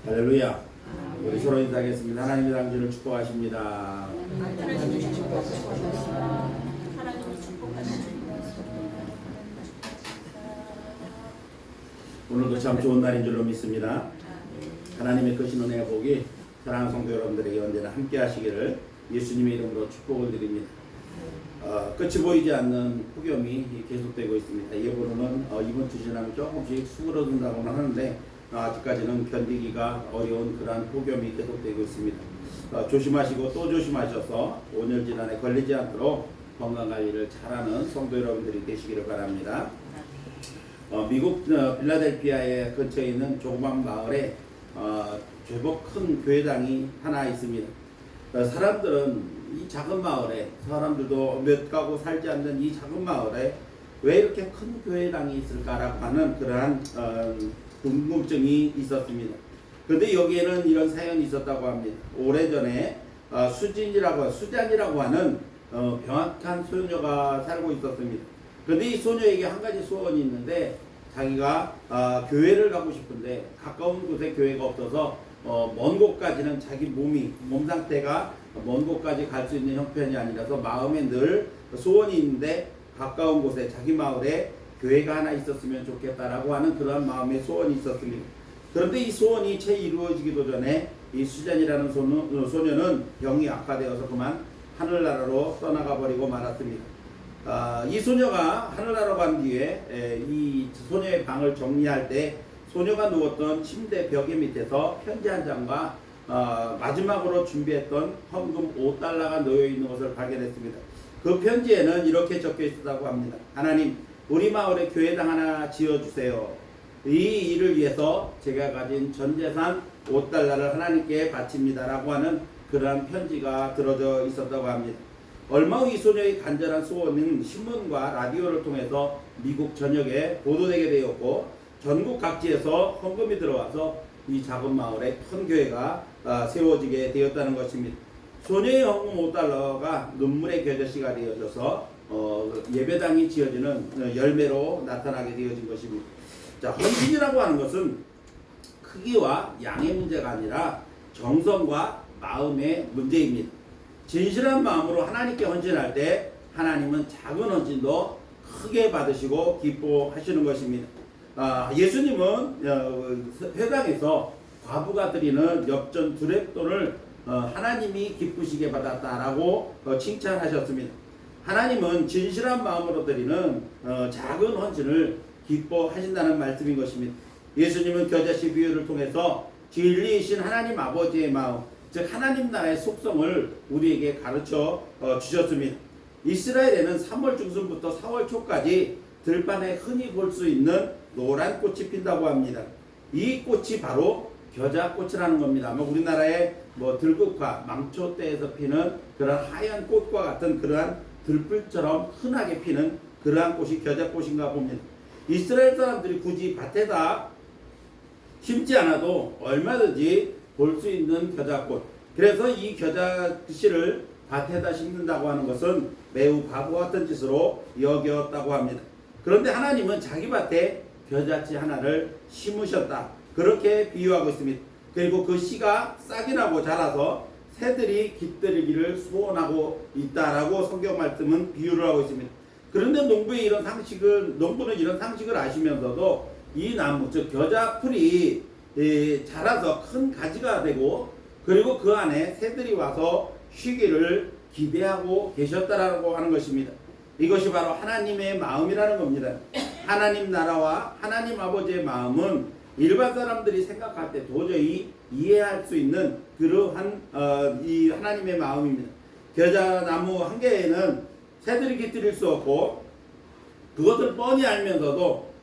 할렐루야. 우리 서로 인사하겠습니다. 하나님의 당신을 축복하십니다. 오늘도 참 좋은 날인 줄로 믿습니다. 하나님의 크신 은혜와 복이 사랑하는 성도 여러분들에게 언제나 함께 하시기를 예수님의 이름으로 축복을 드립니다. 끝이 보이지 않는 폭염이 계속되고 있습니다. 예보로는 이번 주 지나면 조금씩 수그러든다고는 하는데 아직까지는 견디기가 어려운 그러한 폭염이 계속되고 있습니다. 조심하시고 또 조심하셔서 온열질환에 걸리지 않도록 건강관리를 잘하는 성도 여러분들이 되시기를 바랍니다. 미국 필라델피아의 근처에 있는 조그만 마을에 제법 큰 교회당이 하나 있습니다. 사람들은 이 작은 마을에, 사람들도 몇 가구 살지 않는 이 작은 마을에 왜 이렇게 큰 교회당이 있을까라고 하는 그러한 궁금증이 있었습니다. 그런데 여기에는 이런 사연이 있었다고 합니다. 오래전에 수잔이라고 하는 병약한 소녀가 살고 있었습니다. 그런데 이 소녀에게 한 가지 소원이 있는데 자기가 교회를 가고 싶은데 가까운 곳에 교회가 없어서 먼 곳까지는 자기 몸 상태가 먼 곳까지 갈 수 있는 형편이 아니라서 마음에 늘 소원이 있는데 가까운 곳에 자기 마을에 교회가 하나 있었으면 좋겠다라고 하는 그러한 마음의 소원이 있었습니다. 그런데 이 소원이 채 이루어지기도 전에 이 수잔이라는 소녀는 병이 악화되어서 그만 하늘나라로 떠나가 버리고 말았습니다. 이 소녀가 하늘나라로 간 뒤에 이 소녀의 방을 정리할 때 소녀가 누웠던 침대 벽의 밑에서 편지 한 장과 마지막으로 준비했던 헌금 $5가 놓여 있는 것을 발견했습니다. 그 편지에는 이렇게 적혀 있었다고 합니다. 하나님, 우리 마을에 교회당 하나 지어주세요. 이 일을 위해서 제가 가진 전 재산 $5를 하나님께 바칩니다. 라고 하는 그러한 편지가 들어져 있었다고 합니다. 얼마 후 이 소녀의 간절한 소원은 신문과 라디오를 통해서 미국 전역에 보도되게 되었고 전국 각지에서 헌금이 들어와서 이 작은 마을에 큰 교회가 세워지게 되었다는 것입니다. 소녀의 헌금 $5가 눈물의 겨자씨가 되어져서 예배당이 지어지는 열매로 나타나게 되어진 것입니다. 자, 헌신이라고 하는 것은 크기와 양의 문제가 아니라 정성과 마음의 문제입니다. 진실한 마음으로 하나님께 헌신할 때 하나님은 작은 헌신도 크게 받으시고 기뻐하시는 것입니다. 예수님은 회당에서 과부가 드리는 엽전 $2돈을 하나님이 기쁘시게 받았다라고 칭찬하셨습니다. 하나님은 진실한 마음으로 드리는 작은 헌신을 기뻐하신다는 말씀인 것입니다. 예수님은 겨자씨 비유를 통해서 진리이신 하나님 아버지의 마음, 즉 하나님 나라의 속성을 우리에게 가르쳐 주셨습니다. 이스라엘에는 3월 중순부터 4월 초까지 들판에 흔히 볼 수 있는 노란 꽃이 핀다고 합니다. 이 꽃이 바로 겨자꽃이라는 겁니다. 우리나라의 들국화, 망초 때에서 피는 그런 하얀 꽃과 같은 그러한 들불처럼 흔하게 피는 그러한 꽃이 겨자꽃인가 봅니다. 이스라엘 사람들이 굳이 밭에다 심지 않아도 얼마든지 볼 수 있는 겨자꽃. 그래서 이 겨자씨를 밭에다 심는다고 하는 것은 매우 바보 같은 짓으로 여겼다고 합니다. 그런데 하나님은 자기 밭에 겨자씨 하나를 심으셨다. 그렇게 비유하고 있습니다. 그리고 그 씨가 싹이 나고 자라서 새들이 깃들이기를 소원하고 있다라고 성경 말씀은 비유를 하고 있습니다. 그런데 농부는 이런 상식을 아시면서도 이 나무, 즉 겨자풀이 자라서 큰 가지가 되고 그리고 그 안에 새들이 와서 쉬기를 기대하고 계셨다라고 하는 것입니다. 이것이 바로 하나님의 마음이라는 겁니다. 하나님 나라와 하나님 아버지의 마음은 일반 사람들이 생각할 때 도저히 이해할 수 있는 그러한 이 하나님의 마음입니다. 겨자나무 한 개에는 새들이 깃들일 수 없고 그것을 뻔히 알면서도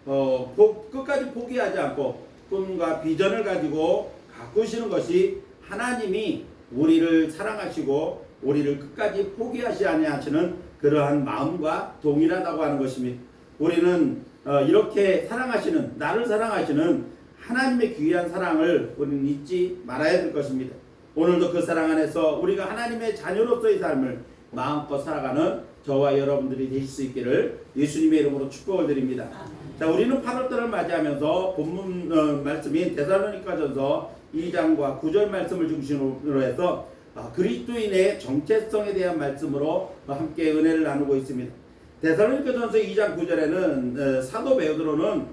끝까지 포기하지 않고 꿈과 비전을 가지고 가꾸시는 것이 하나님이 우리를 사랑하시고 우리를 끝까지 포기하지 아니하시는 그러한 마음과 동일하다고 하는 것입니다. 우리는 이렇게 나를 사랑하시는 하나님의 귀한 사랑을 우리는 잊지 말아야 될 것입니다. 오늘도 그 사랑 안에서 우리가 하나님의 자녀로서의 삶을 마음껏 살아가는 저와 여러분들이 되실 수 있기를 예수님의 이름으로 축복을 드립니다. 자, 우리는 8월달을 맞이하면서 본문 말씀인 데살로니가전서 2장과 9절 말씀을 중심으로 해서 그리스도인의 정체성에 대한 말씀으로 함께 은혜를 나누고 있습니다. 데살로니가전서 2장 9절에는 사도 베드로는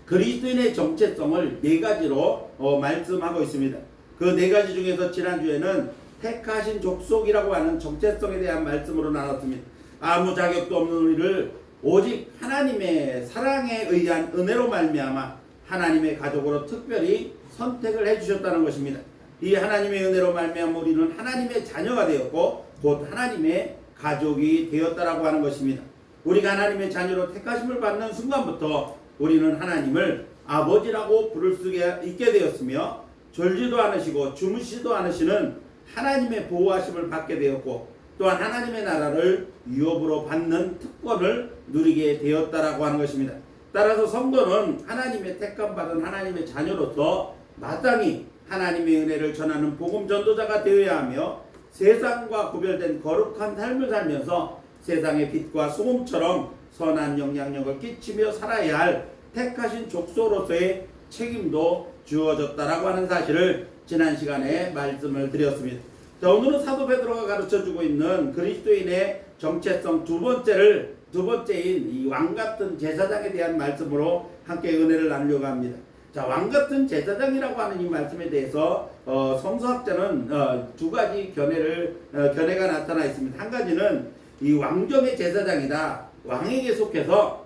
그리스도인의 정체성을 네 가지로 말씀하고 있습니다. 그 네 가지 중에서 지난주에는 택하신 족속이라고 하는 정체성에 대한 말씀으로 나눴습니다. 아무 자격도 없는 우리를 오직 하나님의 사랑에 의한 은혜로 말미암아 하나님의 가족으로 특별히 선택을 해주셨다는 것입니다. 이 하나님의 은혜로 말미암아 우리는 하나님의 자녀가 되었고 곧 하나님의 가족이 되었다라고 하는 것입니다. 우리가 하나님의 자녀로 택하심을 받는 순간부터 우리는 하나님을 아버지라고 부를 수 있게 되었으며 졸지도 않으시고 주무시지도 않으시는 하나님의 보호하심을 받게 되었고 또한 하나님의 나라를 유업으로 받는 특권을 누리게 되었다라고 하는 것입니다. 따라서 성도는 하나님의 택함받은 하나님의 자녀로서 마땅히 하나님의 은혜를 전하는 복음 전도자가 되어야 하며 세상과 구별된 거룩한 삶을 살면서 세상의 빛과 소금처럼 선한 영향력을 끼치며 살아야 할 택하신 족속으로서의 책임도 주어졌다라고 하는 사실을 지난 시간에 말씀을 드렸습니다. 자, 오늘은 사도 베드로가 가르쳐주고 있는 그리스도인의 정체성 두 번째인 이 왕같은 제사장에 대한 말씀으로 함께 은혜를 나누려고 합니다. 자, 왕같은 제사장이라고 하는 이 말씀에 대해서 성서학자는 두 가지 견해가 나타나 있습니다. 한 가지는 이 왕정의 제사장이다, 왕에게 속해서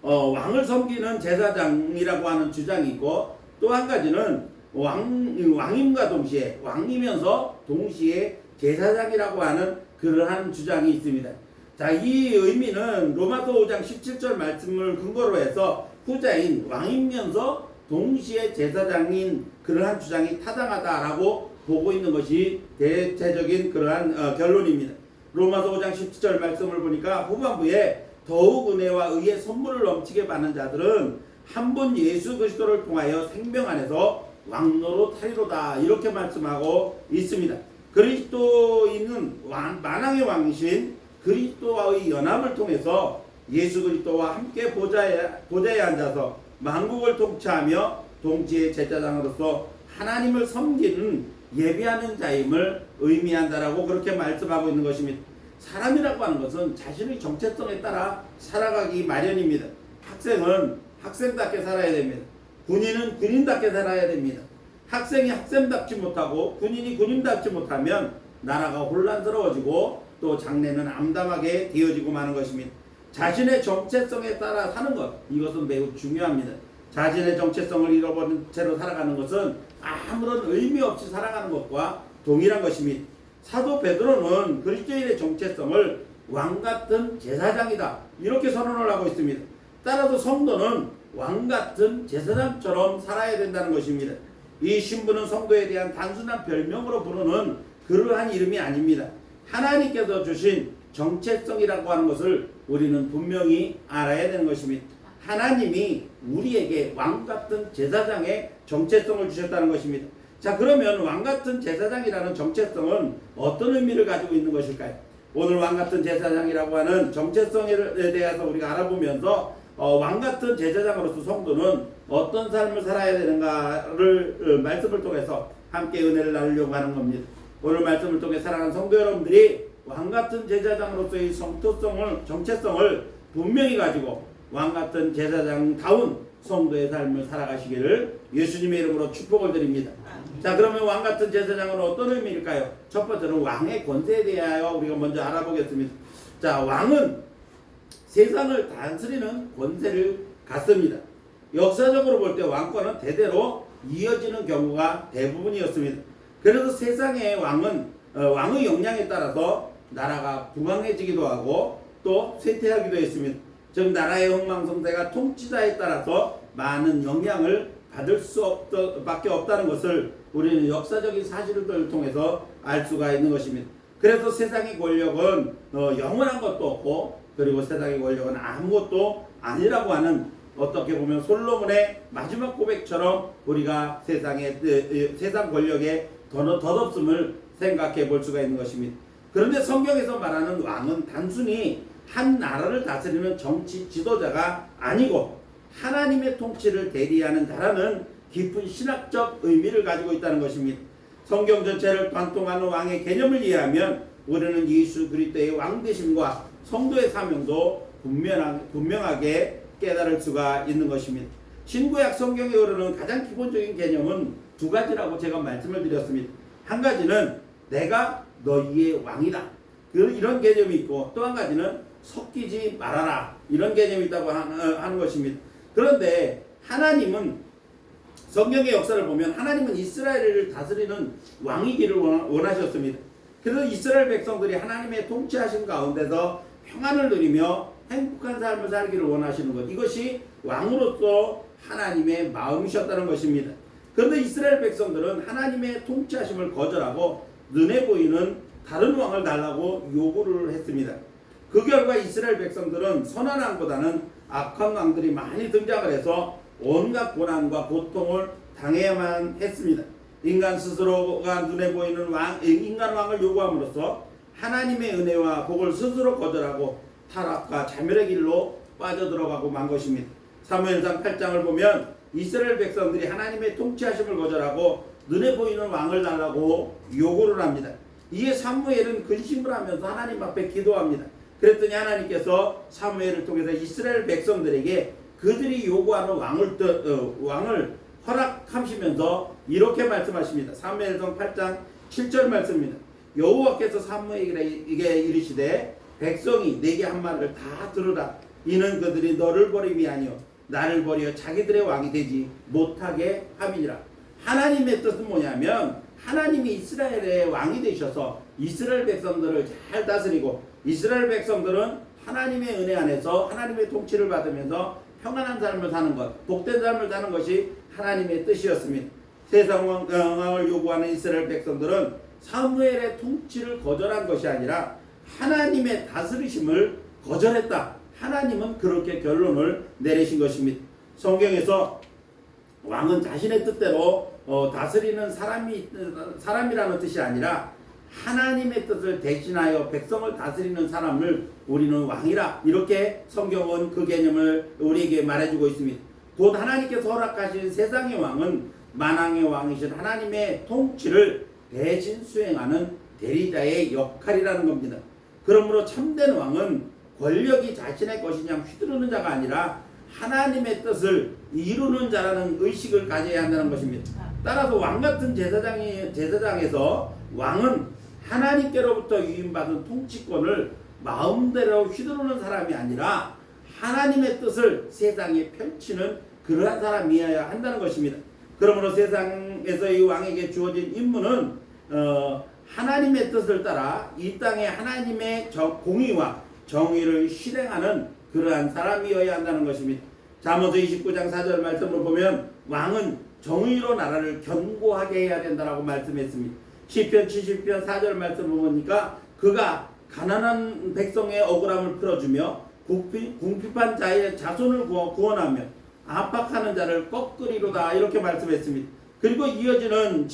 왕을 섬기는 제사장이라고 하는 주장이 있고, 또 한 가지는 왕임과 동시에 왕이면서 동시에 제사장이라고 하는 그러한 주장이 있습니다. 자, 이 의미는 로마서 5장 17절 말씀을 근거로 해서 후자인 왕이면서 동시에 제사장인 그러한 주장이 타당하다라고 보고 있는 것이 대체적인 그러한 결론입니다. 로마서 5장 17절 말씀을 보니까 후반부에 더욱 은혜와 의의 선물을 넘치게 받는 자들은 한 분 예수 그리스도를 통하여 생명 안에서 왕노로 타리로다, 이렇게 말씀하고 있습니다. 그리스도인은 만왕의 왕이신 그리스도와의 연합을 통해서 예수 그리스도와 함께 보좌에 앉아서 만국을 통치하며 동지의 제사장으로서 하나님을 섬기는 예비하는 자임을 의미한다라고 그렇게 말씀하고 있는 것입니다. 사람이라고 하는 것은 자신의 정체성에 따라 살아가기 마련입니다. 학생은 학생답게 살아야 됩니다. 군인은 군인답게 살아야 됩니다. 학생이 학생답지 못하고 군인이 군인답지 못하면 나라가 혼란스러워지고 또 장래는 암담하게 되어지고 마는 것입니다. 자신의 정체성에 따라 사는 것, 이것은 매우 중요합니다. 자신의 정체성을 잃어버린 채로 살아가는 것은 아무런 의미 없이 살아가는 것과 동일한 것입니다. 사도 베드로는 그리스도인의 정체성을 왕같은 제사장이다, 이렇게 선언을 하고 있습니다. 따라서 성도는 왕같은 제사장처럼 살아야 된다는 것입니다. 이 신분은 성도에 대한 단순한 별명으로 부르는 그러한 이름이 아닙니다. 하나님께서 주신 정체성이라고 하는 것을 우리는 분명히 알아야 되는 것입니다. 하나님이 우리에게 왕같은 제사장의 정체성을 주셨다는 것입니다. 자, 그러면 왕같은 제사장이라는 정체성은 어떤 의미를 가지고 있는 것일까요? 오늘 왕같은 제사장이라고 하는 정체성에 대해서 우리가 알아보면서 왕같은 제사장으로서 성도는 어떤 삶을 살아야 되는가를 말씀을 통해서 함께 은혜를 나누려고 하는 겁니다. 오늘 말씀을 통해 사랑하는 성도 여러분들이 왕같은 제사장으로서의 정체성을 분명히 가지고 왕같은 제사장다운 성도의 삶을 살아가시기를 예수님의 이름으로 축복을 드립니다. 자, 그러면 왕같은 제사장은 어떤 의미일까요? 첫 번째는 왕의 권세에 대하여 우리가 먼저 알아보겠습니다. 자, 왕은 세상을 다스리는 권세를 갖습니다. 역사적으로 볼 때 왕권은 대대로 이어지는 경우가 대부분이었습니다. 그래서 세상의 왕은 왕의 역량에 따라서 나라가 부강해지기도 하고 또 쇠퇴하기도 했습니다. 즉 나라의 흥망성쇠가 통치자에 따라서 많은 영향을 받을 수밖에 없다는 것을 우리는 역사적인 사실들을 통해서 알 수가 있는 것입니다. 그래서 세상의 권력은 영원한 것도 없고, 그리고 세상의 권력은 아무것도 아니라고 하는, 어떻게 보면 솔로몬의 마지막 고백처럼 우리가 세상 권력의 덧없음을 생각해 볼 수가 있는 것입니다. 그런데 성경에서 말하는 왕은 단순히 한 나라를 다스리는 정치 지도자가 아니고 하나님의 통치를 대리하는 자라는 깊은 신학적 의미를 가지고 있다는 것입니다. 성경 전체를 관통하는 왕의 개념을 이해하면 우리는 예수 그리스도의 왕되심과 성도의 사명도 분명하게 깨달을 수가 있는 것입니다. 신구약 성경에 흐르는 가장 기본적인 개념은 두 가지라고 제가 말씀을 드렸습니다. 한 가지는 내가 너희의 왕이다, 이런 개념이 있고, 또 한 가지는 섞이지 말아라, 이런 개념이 있다고 하는 것입니다. 그런데 하나님은, 성경의 역사를 보면 하나님은 이스라엘을 다스리는 왕이기를 원하셨습니다. 그래서 이스라엘 백성들이 하나님의 통치하신 가운데서 평안을 누리며 행복한 삶을 살기를 원하시는 것, 이것이 왕으로서 하나님의 마음이셨다는 것입니다. 그런데 이스라엘 백성들은 하나님의 통치하심을 거절하고 눈에 보이는 다른 왕을 달라고 요구를 했습니다. 그 결과 이스라엘 백성들은 선한 왕보다는 악한 왕들이 많이 등장을 해서 온갖 고난과 고통을 당해야만 했습니다. 인간 스스로가 눈에 보이는 인간 왕을 요구함으로써 하나님의 은혜와 복을 스스로 거절하고 타락과 자멸의 길로 빠져들어가고 만 것입니다. 사무엘상 8장을 보면 이스라엘 백성들이 하나님의 통치하심을 거절하고 눈에 보이는 왕을 달라고 요구를 합니다. 이에 사무엘은 근심을 하면서 하나님 앞에 기도합니다. 그랬더니 하나님께서 사무엘을 통해서 이스라엘 백성들에게 그들이 요구하는 왕을 허락하시면서 이렇게 말씀하십니다. 사무엘상 8장 7절 말씀입니다. 여호와께서 사무엘에게 이르시되 백성이 내게 한 말을 다 들으라. 이는 그들이 너를 버림이 아니요 나를 버려 자기들의 왕이 되지 못하게 함이니라. 하나님의 뜻은 뭐냐면 하나님이 이스라엘의 왕이 되셔서 이스라엘 백성들을 잘 다스리고 이스라엘 백성들은 하나님의 은혜 안에서 하나님의 통치를 받으면서 평안한 삶을 사는 것, 복된 삶을 사는 것이 하나님의 뜻이었습니다. 세상 왕을 요구하는 이스라엘 백성들은 사무엘의 통치를 거절한 것이 아니라 하나님의 다스리심을 거절했다. 하나님은 그렇게 결론을 내리신 것입니다. 성경에서 왕은 자신의 뜻대로 다스리는 사람이라는 뜻이 아니라 하나님의 뜻을 대신하여 백성을 다스리는 사람을 우리는 왕이라, 이렇게 성경은 그 개념을 우리에게 말해주고 있습니다. 곧 하나님께서 허락하신 세상의 왕은 만왕의 왕이신 하나님의 통치를 대신 수행하는 대리자의 역할이라는 겁니다. 그러므로 참된 왕은 권력이 자신의 것이냐 휘두르는 자가 아니라 하나님의 뜻을 이루는 자라는 의식을 가져야 한다는 것입니다. 따라서 왕 같은 제사장에서 왕은 하나님께로부터 위임받은 통치권을 마음대로 휘두르는 사람이 아니라 하나님의 뜻을 세상에 펼치는 그러한 사람이어야 한다는 것입니다. 그러므로 세상에서 이 왕에게 주어진 임무는 하나님의 뜻을 따라 이 땅에 하나님의 공의와 정의를 실행하는 그러한 사람이어야 한다는 것입니다. 잠언서 29장 4절 말씀을 보면 왕은 정의로 나라를 견고하게 해야 된다고 말씀했습니다. 시편 70편 4절 말씀을 보니까 그가 가난한 백성의 억울함을 풀어주며 궁핍한 자의 자손을 구원하며 압박하는 자를 꺾으리로다, 이렇게 말씀했습니다. 그리고 이어지는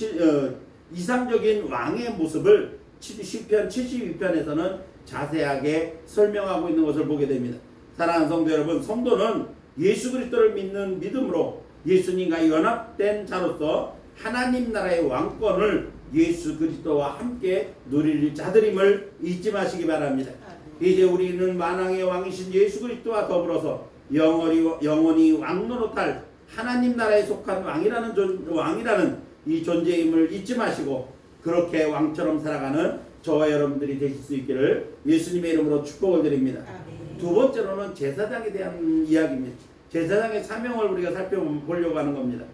이상적인 왕의 모습을 시편 72편에서는 자세하게 설명하고 있는 것을 보게 됩니다. 사랑하는 성도 여러분, 성도는 예수 그리스도를 믿는 믿음으로 예수님과 연합된 자로서 하나님 나라의 왕권을 예수 그리스도와 함께 누릴 자들임을 잊지 마시기 바랍니다. 이제 우리는 만왕의 왕이신 예수 그리스도와 더불어서 영원히 왕노릇할 하나님 나라에 속한 왕이라는 이 존재임을 잊지 마시고 그렇게 왕처럼 살아가는 저와 여러분들이 되실 수 있기를 예수님의 이름으로 축복을 드립니다. 두 번째로는 제사장에 대한 이야기입니다. 제사장의 사명을 우리가 살펴보려고 하는 겁니다.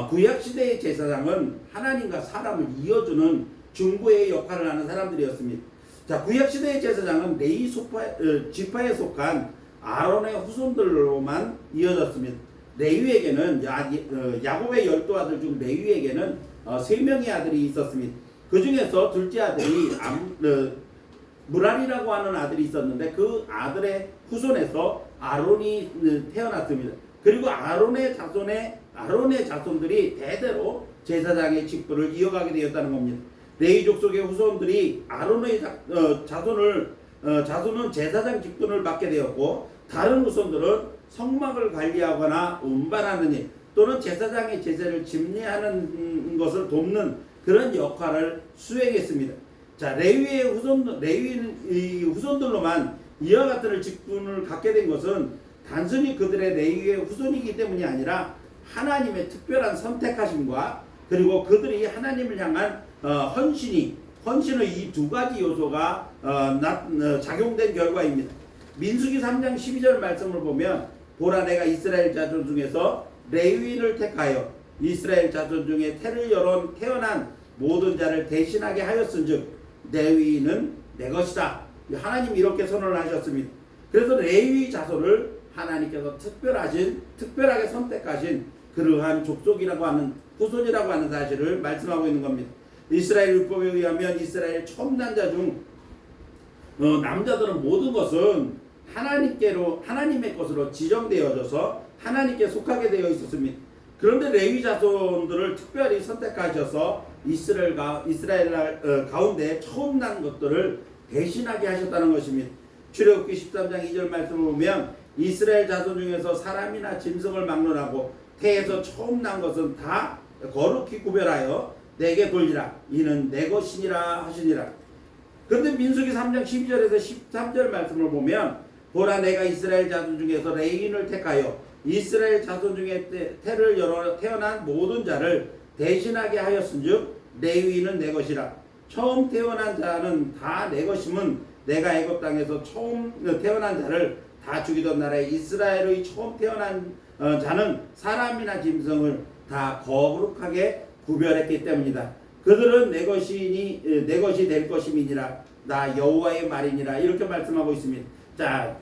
구약시대의 제사장은 하나님과 사람을 이어주는 중보의 역할을 하는 사람들이었습니다. 자, 구약시대의 제사장은 레위 지파에 속한 아론의 후손들로만 이어졌습니다. 레위에게는 야곱의 12아들 중 레위에게는 3명의 아들이 있었습니다. 그 중에서 둘째 아들이 무랄이라고 하는 아들이 있었는데 그 아들의 후손에서 아론이 태어났습니다. 그리고 아론의 자손들이 대대로 제사장의 직분을 이어가게 되었다는 겁니다. 레위 족속의 후손들이 아론의 자손을 자손은 제사장 직분을 맡게 되었고 다른 후손들은 성막을 관리하거나 운반하는 일 또는 제사장의 제사를 집례하는 것을 돕는 그런 역할을 수행했습니다. 자, 레위의 후손들로만 이와 같은 직분을 갖게 된 것은 단순히 그들의 레위의 후손이기 때문이 아니라 하나님의 특별한 선택하심과 그리고 그들이 하나님을 향한 헌신의 이 두 가지 요소가 작용된 결과입니다. 민수기 3장 12절 말씀을 보면 보라 내가 이스라엘 자손 중에서 레위인을 택하여 이스라엘 자손 중에 태를 태어난 모든 자를 대신하게 하였은즉 레위인은 내 것이다. 하나님이 이렇게 선언을 하셨습니다. 그래서 레위 자손을 하나님께서 특별하게 선택하신 그러한 족속이라고 하는 후손이라고 하는 사실을 말씀하고 있는 겁니다. 이스라엘 율법에 의하면 이스라엘 처음 난 자 중 남자들은 모든 것은 하나님의 것으로 지정되어져서 하나님께 속하게 되어 있었습니다. 그런데 레위 자손들을 특별히 선택하셔서 이스라엘 가운데 처음 난 것들을 대신하게 하셨다는 것입니다. 출애굽기 13장 2절 말씀을 보면 이스라엘 자손 중에서 사람이나 짐승을 막론하고 태에서 처음 난 것은 다 거룩히 구별하여 내게 돌리라. 이는 내 것이니라 하시니라. 그런데 민수기 3장 12절에서 13절 말씀을 보면 보라 내가 이스라엘 자손 중에서 레위인을 택하여 이스라엘 자손 중에 태를 태어난 모든 자를 대신하게 하였은즉 레위인은 내 것이라. 처음 태어난 자는 다 내 것임은 내가 애굽 땅에서 처음 태어난 자를 다 죽이던 나라에 이스라엘의 처음 태어난 자는 사람이나 짐승을 다 거룩하게 구별했기 때문이다. 그들은 내 것이 될 것임이니라. 나 여호와의 말이니라. 이렇게 말씀하고 있습니다. 자,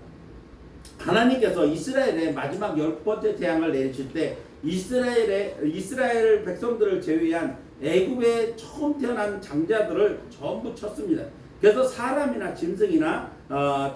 하나님께서 이스라엘의 마지막 10번째 재앙을 내리실 때 이스라엘 백성들을 제외한 애굽에 처음 태어난 장자들을 전부 쳤습니다. 그래서 사람이나 짐승이나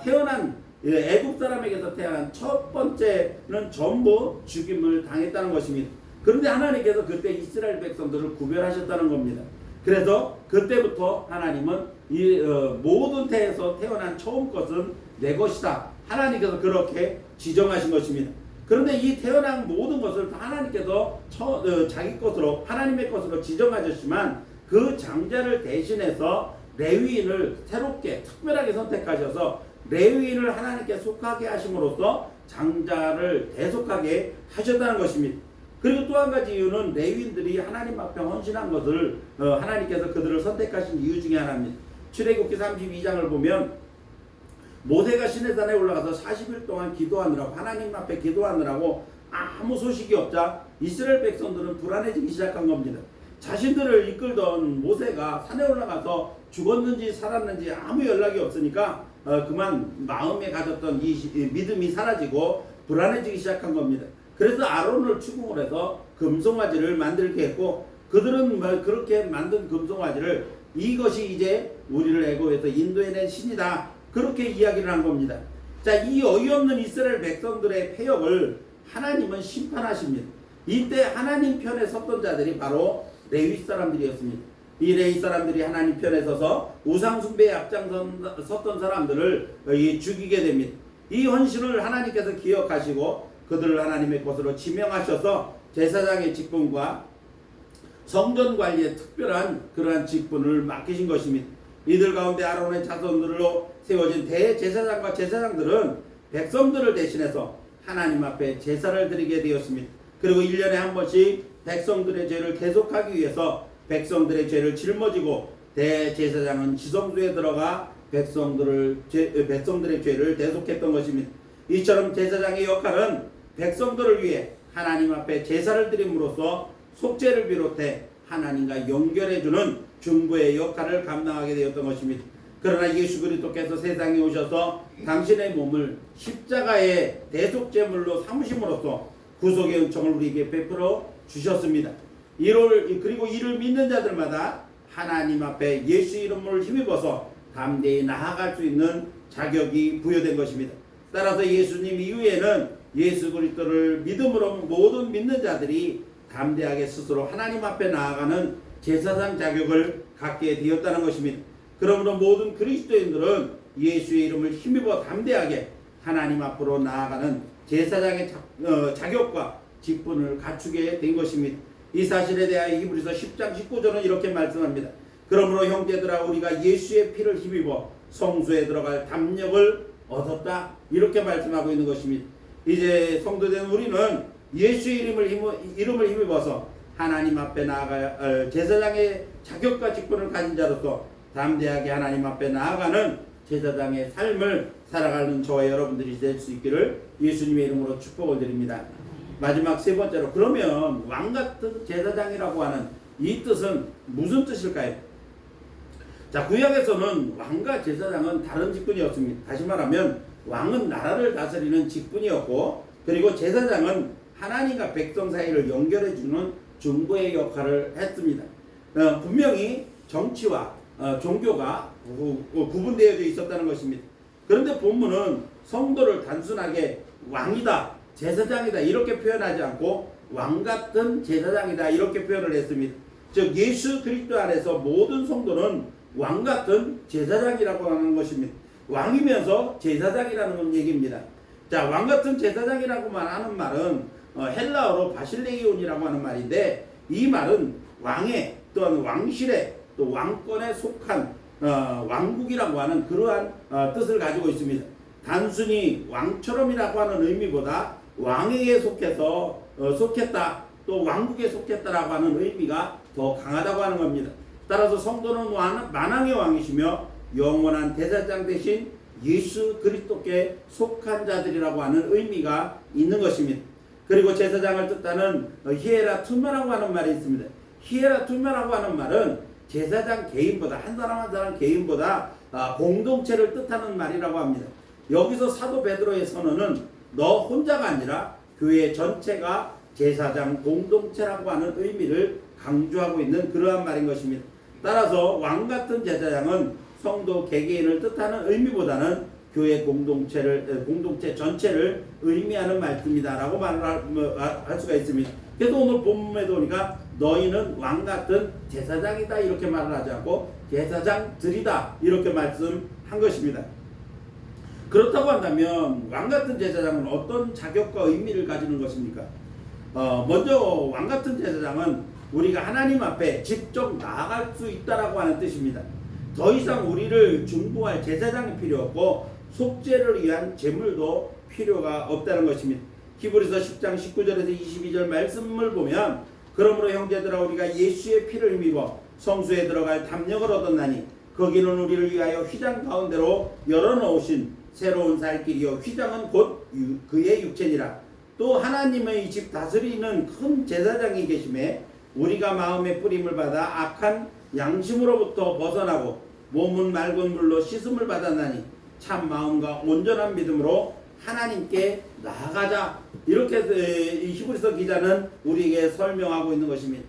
태어난 애굽 사람에게서 태어난 첫 번째는 전부 죽임을 당했다는 것입니다. 그런데 하나님께서 그때 이스라엘 백성들을 구별하셨다는 겁니다. 그래서 그때부터 하나님은 이 모든 태에서 태어난 처음 것은 내 것이다. 하나님께서 그렇게 지정하신 것입니다. 그런데 이 태어난 모든 것을 하나님께서 자기 것으로 하나님의 것으로 지정하셨지만 그 장자를 대신해서 레위인을 새롭게 특별하게 선택하셔서 레위인을 하나님께 속하게 하심으로써 장자를 대속하게 하셨다는 것입니다. 그리고 또 한 가지 이유는 레위인들이 하나님 앞에 헌신한 것을 하나님께서 그들을 선택하신 이유 중에 하나입니다. 출애굽기 32장을 보면 모세가 시내산에 올라가서 40일 동안 기도하느라고 하나님 앞에 기도하느라고 아무 소식이 없자 이스라엘 백성들은 불안해지기 시작한 겁니다. 자신들을 이끌던 모세가 산에 올라가서 죽었는지 살았는지 아무 연락이 없으니까 그만 마음에 가졌던 이 믿음이 사라지고 불안해지기 시작한 겁니다. 그래서 아론을 추궁을 해서 금송아지를 만들게 했고 그들은 그렇게 만든 금송아지를 이것이 이제 우리를 애굽에서 인도해낸 신이다. 그렇게 이야기를 한 겁니다. 자, 이 어이없는 이스라엘 백성들의 패역을 하나님은 심판하십니다. 이때 하나님 편에 섰던 자들이 바로 레위 사람들이었습니다. 이 레위 사람들이 하나님 편에 서서 우상 숭배에 앞장섰던 사람들을 죽이게 됩니다. 이 헌신을 하나님께서 기억하시고 그들을 하나님의 것으로 지명하셔서 제사장의 직분과 성전 관리에 특별한 그러한 직분을 맡기신 것입니다. 이들 가운데 아론의 자손들로 세워진 대제사장과 제사장들은 백성들을 대신해서 하나님 앞에 제사를 드리게 되었습니다. 그리고 1년에 한 번씩 백성들의 죄를 대속하기 위해서 백성들의 죄를 짊어지고 대제사장은 지성소에 들어가 백성들의 죄를 대속했던 것입니다. 이처럼 제사장의 역할은 백성들을 위해 하나님 앞에 제사를 드림으로써 속죄를 비롯해 하나님과 연결해주는 중보의 역할을 감당하게 되었던 것입니다. 그러나 예수 그리스도께서 세상에 오셔서 당신의 몸을 십자가의 대속제물로 삼으심으로써 구속의 은총을 우리에게 베풀어 주셨습니다. 그리고 이를 믿는 자들마다 하나님 앞에 예수 이름을 힘입어서 담대히 나아갈 수 있는 자격이 부여된 것입니다. 따라서 예수님 이후에는 예수 그리스도를 믿음으로 모든 믿는 자들이 담대하게 스스로 하나님 앞에 나아가는 제사장 자격을 갖게 되었다는 것입니다. 그러므로 모든 그리스도인들은 예수의 이름을 힘입어 담대하게 하나님 앞으로 나아가는 제사장의 자격과 직분을 갖추게 된 것입니다. 이 사실에 대하여 히브리서 10장 19절은 이렇게 말씀합니다. 그러므로 형제들아 우리가 예수의 피를 힘입어 성소에 들어갈 담력을 얻었다. 이렇게 말씀하고 있는 것입니다. 이제 성도된 우리는 예수의 이름을 힘입어서 하나님 앞에 나아가 제사장의 자격과 직분을 가진 자로서 담대하게 하나님 앞에 나아가는 제사장의 삶을 살아가는 저와 여러분들이 될 수 있기를 예수님의 이름으로 축복을 드립니다. 마지막 세 번째로, 그러면 왕같은 제사장이라고 하는 이 뜻은 무슨 뜻일까요? 자, 구약에서는 왕과 제사장은 다른 직분이었습니다. 다시 말하면 왕은 나라를 다스리는 직분이었고, 그리고 제사장은 하나님과 백성 사이를 연결해주는 중보의 역할을 했습니다. 분명히 정치와 종교가 구분되어져 있었다는 것입니다. 그런데 본문은 성도를 단순하게 왕이다, 제사장이다 이렇게 표현하지 않고 왕같은 제사장이다 이렇게 표현을 했습니다. 즉 예수 그리스도 안에서 모든 성도는 왕같은 제사장이라고 하는 것입니다. 왕이면서 제사장이라는 얘기입니다. 자, 왕같은 제사장이라고만 하는 말은 헬라어로 바실레이온이라고 하는 말인데, 이 말은 왕의 또는 왕실의 또 왕권에 속한 왕국이라고 하는 그러한 뜻을 가지고 있습니다. 단순히 왕처럼이라고 하는 의미보다 왕에게 속했다, 또 왕국에 속했다라고 하는 의미가 더 강하다고 하는 겁니다. 따라서 성도는 만왕의 왕이시며 영원한 대제사장 대신 예수 그리스도께 속한 자들이라고 하는 의미가 있는 것입니다. 그리고 제사장을 뜻하는 히에라투마라고 하는 말이 있습니다. 히에라투마라고 하는 말은 제사장 개인보다, 한 사람 한 사람 개인보다 공동체를 뜻하는 말이라고 합니다. 여기서 사도 베드로의 선언은 너 혼자가 아니라 교회 전체가 제사장 공동체라고 하는 의미를 강조하고 있는 그러한 말인 것입니다. 따라서 왕같은 제사장은 성도 개개인을 뜻하는 의미보다는 교회 공동체 전체를 의미하는 말씀이다라고 할 수가 있습니다. 그래서 오늘 본문에 보니까 너희는 왕같은 제사장이다 이렇게 말을 하지 않고 제사장들이다 이렇게 말씀한 것입니다. 그렇다고 한다면 왕같은 제사장은 어떤 자격과 의미를 가지는 것입니까? 먼저 왕같은 제사장은 우리가 하나님 앞에 직접 나아갈 수 있다라고 하는 뜻입니다. 더 이상 우리를 중보할 제사장이 필요 없고 속죄를 위한 제물도 필요가 없다는 것입니다. 히브리서 10장 19절에서 22절 말씀을 보면 그러므로 형제들아 우리가 예수의 피를 힘입어 성소에 들어갈 담력을 얻었나니 거기는 우리를 위하여 휘장 가운데로 열어놓으신 새로운 살 길이요 휘장은 곧 그의 육체니라. 또 하나님의 집 다스리는 큰 제사장이 계심에 우리가 마음의 뿌림을 받아 악한 양심으로부터 벗어나고 몸은 맑은 물로 씻음을 받았나니 참 마음과 온전한 믿음으로 하나님께 나아가자. 이렇게 이 히브리서 기자는 우리에게 설명하고 있는 것입니다.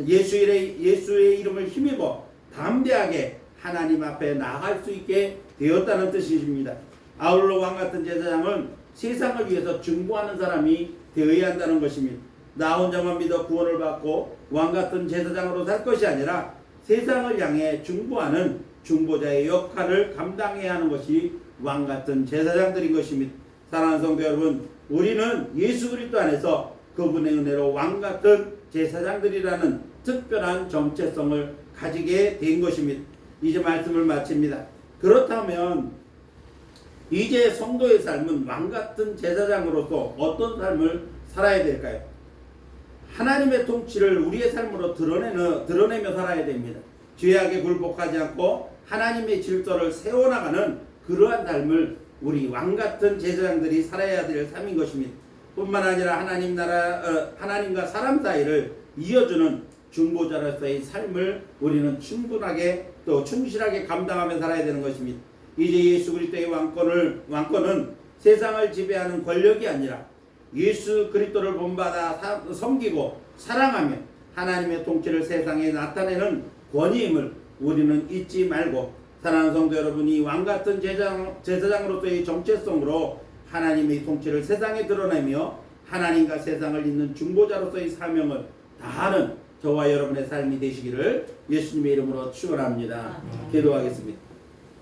예수의 이름을 힘입어 담대하게 하나님 앞에 나아갈 수 있게 되었다는 뜻입니다. 아울러 왕같은 제사장은 세상을 위해서 중보하는 사람이 되어야 한다는 것입니다. 나 혼자만 믿어 구원을 받고 왕같은 제사장으로 살 것이 아니라 세상을 향해 중보하는 중보자의 역할을 감당해야 하는 것이 왕같은 제사장들인 것입니다. 사랑하는 성도 여러분, 우리는 예수 그리스도 안에서 그분의 은혜로 왕같은 제사장들이라는 특별한 정체성을 가지게 된 것입니다. 이제 말씀을 마칩니다. 그렇다면 이제 성도의 삶은 왕같은 제사장으로서 어떤 삶을 살아야 될까요? 하나님의 통치를 우리의 삶으로 드러내며 살아야 됩니다. 죄악에 굴복하지 않고 하나님의 질서를 세워나가는 그러한 삶을 우리 왕같은 제사장들이 살아야 될 삶인 것입니다. 뿐만 아니라 하나님과 사람 사이를 이어주는 중보자로서의 삶을 우리는 충분하게 또 충실하게 감당하며 살아야 되는 것입니다. 이제 예수 그리스도의 왕권은 세상을 지배하는 권력이 아니라 예수 그리스도를 본받아 섬기고 사랑하며 하나님의 통치를 세상에 나타내는 권위임을 우리는 잊지 말고, 사랑하는 성도 여러분이 왕같은 제사장으로서의 정체성으로 하나님의 통치를 세상에 드러내며 하나님과 세상을 잇는 중보자로서의 사명을 다하는 저와 여러분의 삶이 되시기를 예수님의 이름으로 축원합니다. 기도하겠습니다.